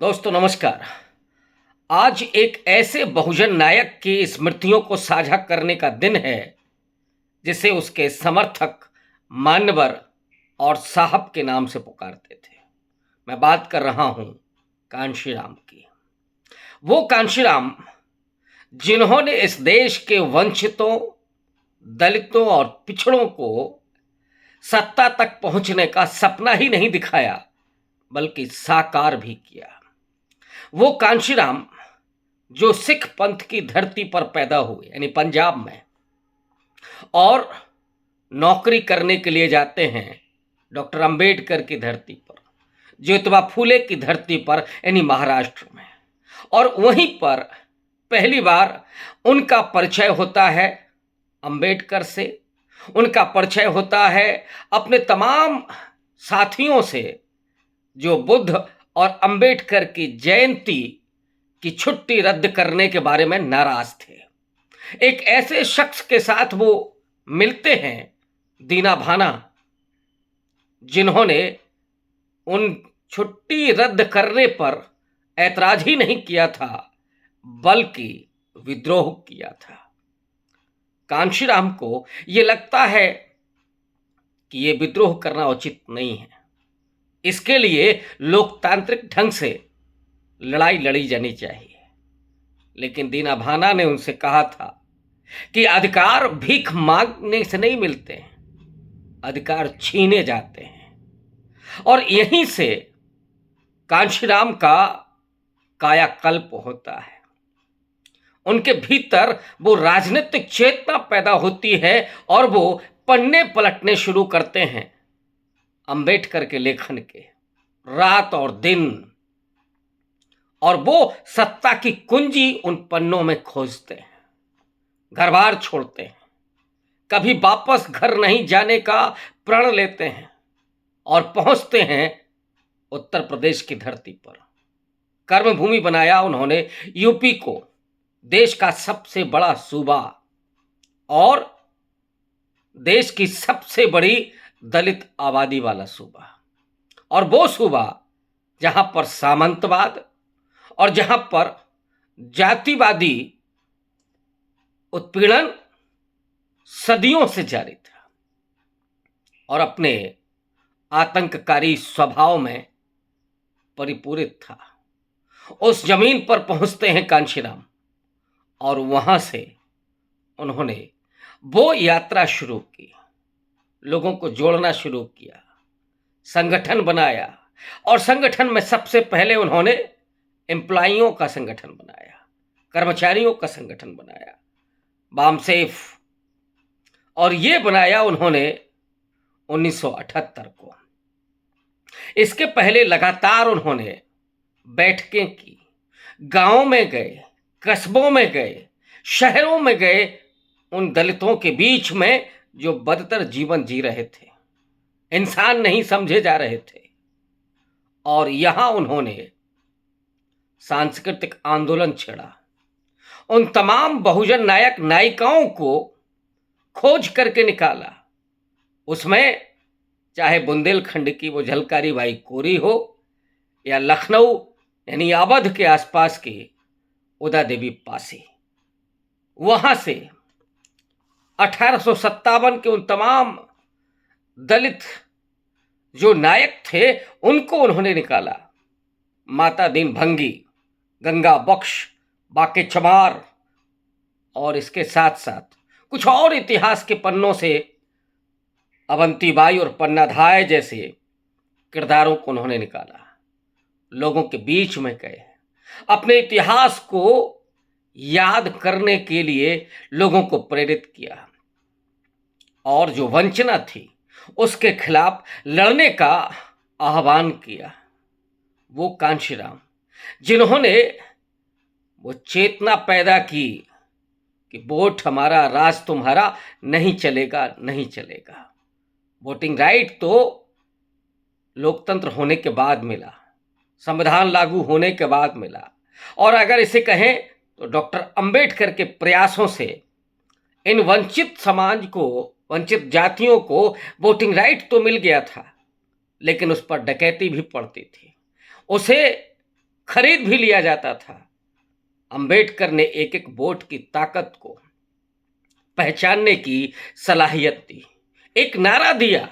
दोस्तों नमस्कार। आज एक ऐसे बहुजन नायक की स्मृतियों को साझा करने का दिन है जिसे उसके समर्थक मान्यवर और साहब के नाम से पुकारते थे। मैं बात कर रहा हूं कांशीराम की। वो कांशीराम जिन्होंने इस देश के वंचितों, दलितों और पिछड़ों को सत्ता तक पहुंचने का सपना ही नहीं दिखाया बल्कि साकार भी किया। वो कांशीराम जो सिख पंथ की धरती पर पैदा हुए यानी पंजाब में, और नौकरी करने के लिए जाते हैं डॉक्टर अंबेडकर की धरती पर, ज्योतिबा फूले की धरती पर यानी महाराष्ट्र में। और वहीं पर पहली बार उनका परिचय होता है अंबेडकर से, उनका परिचय होता है अपने तमाम साथियों से जो बुद्ध और अंबेडकर की जयंती की छुट्टी रद्द करने के बारे में नाराज थे। एक ऐसे शख्स के साथ वो मिलते हैं, दीना भाना, जिन्होंने उन छुट्टी रद्द करने पर ऐतराज ही नहीं किया था बल्कि विद्रोह किया था। कांशीराम को ये लगता है कि ये विद्रोह करना उचित नहीं है, इसके लिए लोकतांत्रिक ढंग से लड़ाई लड़ी जानी चाहिए। लेकिन दीना भाना ने उनसे कहा था कि अधिकार भीख मांगने से नहीं मिलते हैं, अधिकार छीने जाते हैं। और यहीं से कांशीराम का कायाकल्प होता है। उनके भीतर वो राजनीतिक चेतना पैदा होती है और वो पन्ने पलटने शुरू करते हैं अंबेडकर के लेखन के, रात और दिन। और वो सत्ता की कुंजी उन पन्नों में खोजते हैं, घर बार छोड़ते हैं, कभी वापस घर नहीं जाने का प्रण लेते हैं और पहुंचते हैं उत्तर प्रदेश की धरती पर। कर्मभूमि बनाया उन्होंने यूपी को, देश का सबसे बड़ा सूबा और देश की सबसे बड़ी दलित आबादी वाला सूबा। और वो सूबा जहां पर सामंतवाद और जहां पर जातिवादी उत्पीड़न सदियों से जारी था और अपने आतंककारी स्वभाव में परिपूरित था। उस जमीन पर पहुंचते हैं कांशीराम और वहां से उन्होंने वो यात्रा शुरू की, लोगों को जोड़ना शुरू किया, संगठन बनाया। और संगठन में सबसे पहले उन्होंने एम्प्लॉइयों का संगठन बनाया, कर्मचारियों का संगठन बनाया, बामसेफ। और ये बनाया उन्होंने 1978 को। इसके पहले लगातार उन्होंने बैठकें की, गांवों में गए, कस्बों में गए, शहरों में गए, उन दलितों के बीच में जो बदतर जीवन जी रहे थे, इंसान नहीं समझे जा रहे थे। और यहां उन्होंने सांस्कृतिक आंदोलन छेड़ा, उन तमाम बहुजन नायक नायिकाओं को खोज करके निकाला। उसमें चाहे बुंदेलखंड की वो झलकारी बाई कोरी हो या लखनऊ यानी अवध के आसपास की उदा देवी पासी, वहां से 1857 के उन तमाम दलित जो नायक थे उनको उन्होंने निकाला। माता दीन भंगी, गंगा बख्श, बाके चमार और इसके साथ साथ कुछ और इतिहास के पन्नों से अवंतीबाई और पन्नाधाय जैसे किरदारों को उन्होंने निकाला। लोगों के बीच में गए, अपने इतिहास को याद करने के लिए लोगों को प्रेरित किया और जो वंचना थी उसके खिलाफ लड़ने का आह्वान किया। वो कांशीराम जिन्होंने वो चेतना पैदा की कि वोट हमारा, राज तुम्हारा, नहीं चलेगा, नहीं चलेगा। वोटिंग राइट तो लोकतंत्र होने के बाद मिला, संविधान लागू होने के बाद मिला। और अगर इसे कहें तो डॉक्टर अंबेडकर के प्रयासों से इन वंचित समाज को, वंचित जातियों को वोटिंग राइट तो मिल गया था, लेकिन उस पर डकैती भी पड़ती थी। उसे खरीद भी लिया जाता था। अंबेडकर ने एक एक वोट की ताकत को पहचानने की सलाहियत दी। एक नारा दिया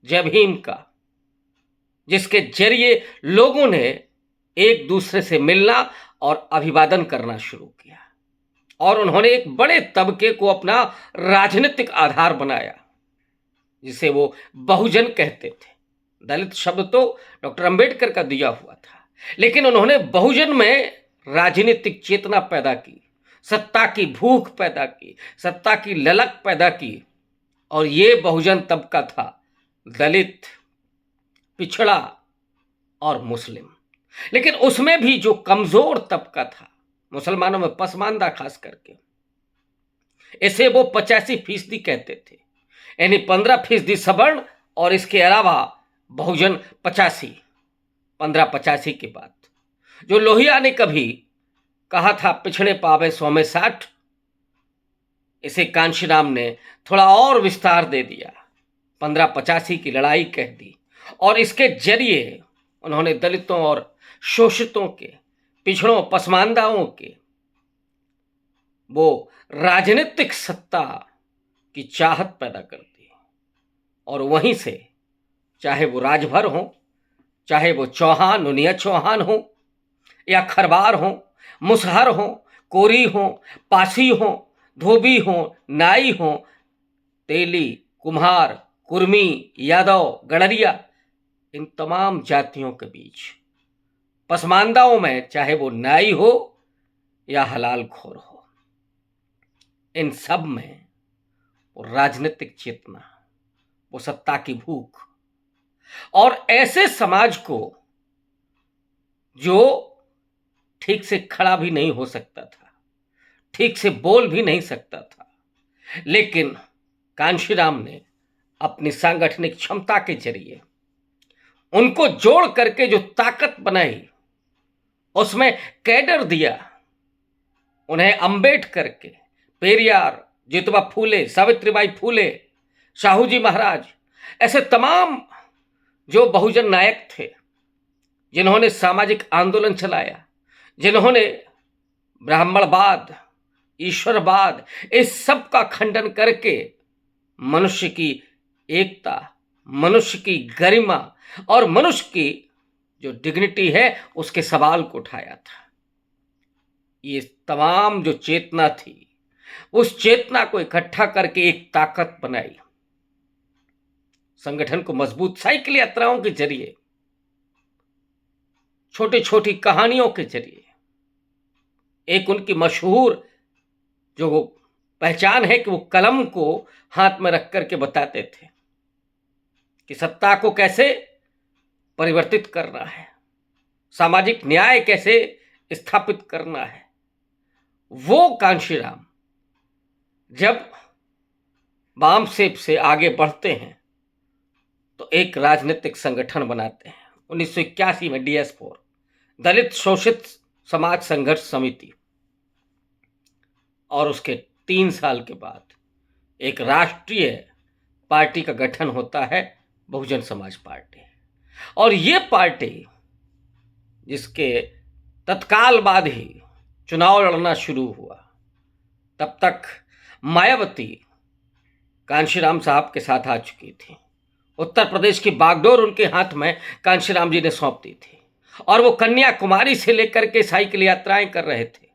जय भीम का, जिसके जरिए लोगों ने एक दूसरे से मिलना और अभिवादन करना शुरू किया, और उन्होंने एक बड़े तबके को अपना राजनीतिक आधार बनाया, जिसे वो बहुजन कहते थे। दलित शब्द तो डॉक्टर अंबेडकर का दिया हुआ था, लेकिन उन्होंने बहुजन में राजनीतिक चेतना पैदा की, सत्ता की भूख पैदा की, सत्ता की ललक पैदा की। और ये बहुजन तबका था दलित, पिछड़ा और मुस्लिम। लेकिन उसमें भी जो कमजोर तबका था, मुसलमानों में पसमानदा खास करके, इसे वो 85% कहते थे, यानी 15% सवर्ण और इसके अलावा बहुजन 85। 1585 के बाद जो लोहिया ने कभी कहा था पिछड़े पावे 100 में 60, इसे कांशीराम ने थोड़ा और विस्तार दे दिया, 1585 की लड़ाई कह दी। और इसके जरिए उन्होंने दलितों और शोषितों के, पिछड़ों, पसमानदाओं के वो राजनीतिक सत्ता की चाहत पैदा कर दी। और वहीं से चाहे वो राजभर हो, चाहे वो चौहान, नुनिया चौहान हो, या खरबार हो, मुसहर हो, कोरी हो, पासी हो, धोबी हो, नाई हो, तेली, कुम्हार, कुर्मी, यादव, गडरिया, इन तमाम जातियों के बीच पसमानदाओं में चाहे वो नाई हो या हलाल खोर हो, इन सब में वो राजनीतिक चेतना, वो सत्ता की भूख, और ऐसे समाज को जो ठीक से खड़ा भी नहीं हो सकता था, ठीक से बोल भी नहीं सकता था, लेकिन कांशीराम ने अपनी सांगठनिक क्षमता के जरिए उनको जोड़ करके जो ताकत बनाई, उसमें कैडर दिया। उन्हें अंबेडकर के, पेरियार, ज्योतिबा फूले, सावित्रीबाई फूले, साहूजी महाराज, ऐसे तमाम जो बहुजन नायक थे, जिन्होंने सामाजिक आंदोलन चलाया, जिन्होंने ब्राह्मणवाद, ईश्वरवाद, इस सब का खंडन करके मनुष्य की एकता, मनुष्य की गरिमा और मनुष्य की जो डिग्निटी है उसके सवाल को उठाया था। ये तमाम जो चेतना थी, उस चेतना को इकट्ठा करके एक ताकत बनाई। संगठन को मजबूत साइकिल यात्राओं के जरिए, छोटी छोटी कहानियों के जरिए, एक उनकी मशहूर जो पहचान है कि वो कलम को हाथ में रख करके बताते थे कि सत्ता को कैसे परिवर्तित करना है, सामाजिक न्याय कैसे स्थापित करना है। वो कांशीराम जब वाम से आगे बढ़ते हैं तो एक राजनीतिक संगठन बनाते हैं 1981 में, DS4, दलित शोषित समाज संघर्ष समिति। और उसके 3 साल के बाद एक राष्ट्रीय पार्टी का गठन होता है, बहुजन समाज पार्टी। और ये पार्टी, जिसके तत्काल बाद ही चुनाव लड़ना शुरू हुआ, तब तक मायावती कांशीराम साहब के साथ आ चुकी थी। उत्तर प्रदेश की बागडोर उनके हाथ में कांशीराम जी ने सौंप दी थी, और वो कन्याकुमारी से लेकर के साइकिल यात्राएं कर रहे थे।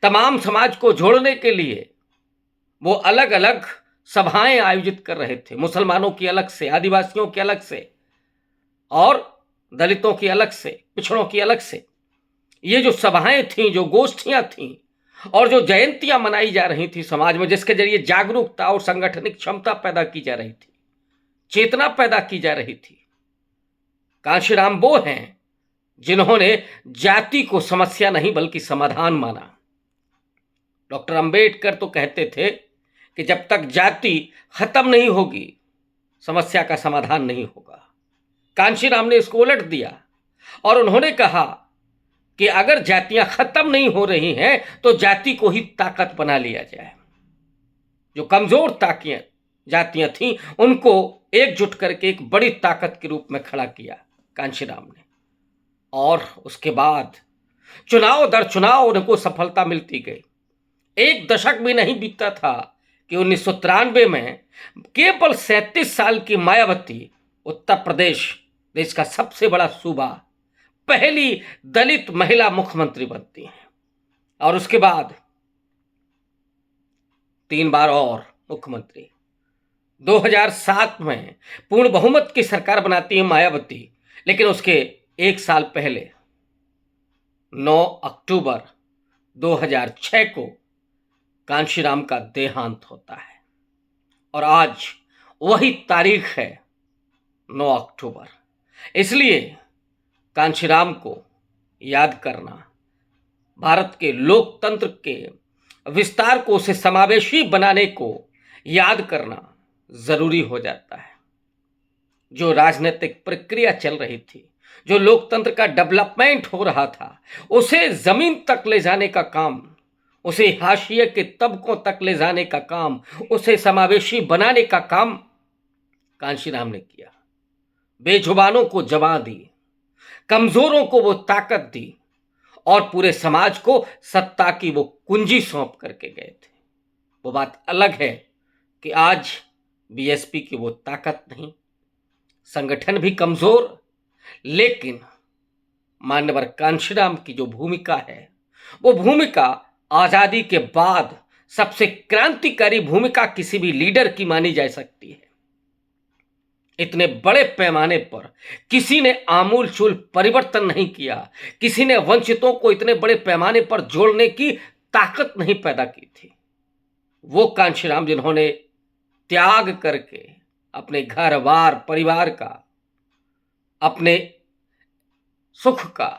तमाम समाज को जोड़ने के लिए वो अलग अलग सभाएं आयोजित कर रहे थे, मुसलमानों की अलग से, आदिवासियों की अलग से, और दलितों की अलग से, पिछड़ों की अलग से। ये जो सभाएं थीं, जो गोष्ठियां थीं, और जो जयंतियां मनाई जा रही थी समाज में, जिसके जरिए जागरूकता और संगठनिक क्षमता पैदा की जा रही थी, चेतना पैदा की जा रही थी। कांशीराम वो हैं जिन्होंने जाति को समस्या नहीं बल्कि समाधान माना। डॉक्टर अंबेडकर तो कहते थे कि जब तक जाति खत्म नहीं होगी, समस्या का समाधान नहीं होगा। कांशीराम ने इसको उलट दिया, और उन्होंने कहा कि अगर जातियां खत्म नहीं हो रही हैं तो जाति को ही ताकत बना लिया जाए। जो कमजोर जातियां थीं, उनको एकजुट करके एक बड़ी ताकत के रूप में खड़ा किया कांशीराम ने। और उसके बाद चुनाव दर चुनाव उनको सफलता मिलती गई। एक दशक भी नहीं बीता था कि 1993 में केवल 37 साल की मायावती उत्तर प्रदेश, देश का सबसे बड़ा सूबा, पहली दलित महिला मुख्यमंत्री बनती हैं। और उसके बाद 3 बार और मुख्यमंत्री। 2007 में पूर्ण बहुमत की सरकार बनाती है मायावती, लेकिन उसके एक साल पहले 9 अक्टूबर 2006 को कांशीराम का देहांत होता है। और आज वही तारीख है 9 अक्टूबर। इसलिए कांशीराम को याद करना, भारत के लोकतंत्र के विस्तार को, उसे समावेशी बनाने को याद करना जरूरी हो जाता है। जो राजनीतिक प्रक्रिया चल रही थी, जो लोकतंत्र का डेवलपमेंट हो रहा था, उसे जमीन तक ले जाने का काम, उसे हाशिए के तबकों तक ले जाने का काम, उसे समावेशी बनाने का काम कांशीराम ने किया। बेजुबानों को जबां दी, कमजोरों को वो ताकत दी और पूरे समाज को सत्ता की वो कुंजी सौंप करके गए थे। वो बात अलग है कि आज बीएसपी की वो ताकत नहीं, संगठन भी कमजोर, लेकिन मान्यवर कांशीराम की जो भूमिका है, वो भूमिका आजादी के बाद सबसे क्रांतिकारी भूमिका किसी भी लीडर की मानी जा सकती है। इतने बड़े पैमाने पर किसी ने आमूलचूल परिवर्तन नहीं किया, किसी ने वंचितों को इतने बड़े पैमाने पर जोड़ने की ताकत नहीं पैदा की थी। वो कांशीराम जिन्होंने त्याग करके अपने घर बार परिवार का, अपने सुख का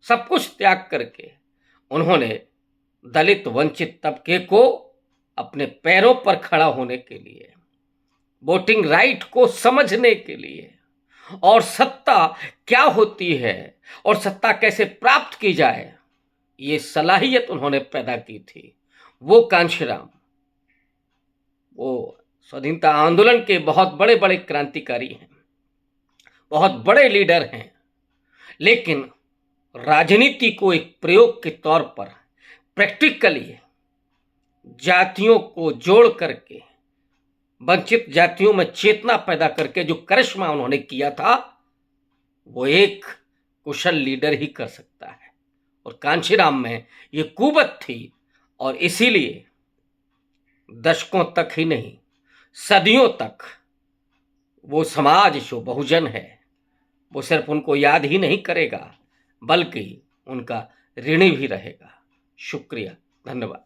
सब कुछ त्याग करके उन्होंने दलित वंचित तबके को अपने पैरों पर खड़ा होने के लिए, वोटिंग राइट को समझने के लिए, और सत्ता क्या होती है और सत्ता कैसे प्राप्त की जाए, ये सलाहियत उन्होंने पैदा की थी। वो कांशीराम, वो स्वाधीनता आंदोलन के बहुत बड़े बड़े क्रांतिकारी हैं, बहुत बड़े लीडर हैं, लेकिन राजनीति को एक प्रयोग के तौर पर प्रैक्टिकली जातियों को जोड़ करके, वंचित जातियों में चेतना पैदा करके जो करिश्मा उन्होंने किया था, वो एक कुशल लीडर ही कर सकता है। और कांशीराम में ये कुवत थी, और इसीलिए दशकों तक ही नहीं, सदियों तक वो समाज जो बहुजन है, वो सिर्फ उनको याद ही नहीं करेगा, बल्कि उनका ऋणी भी रहेगा। शुक्रिया, धन्यवाद।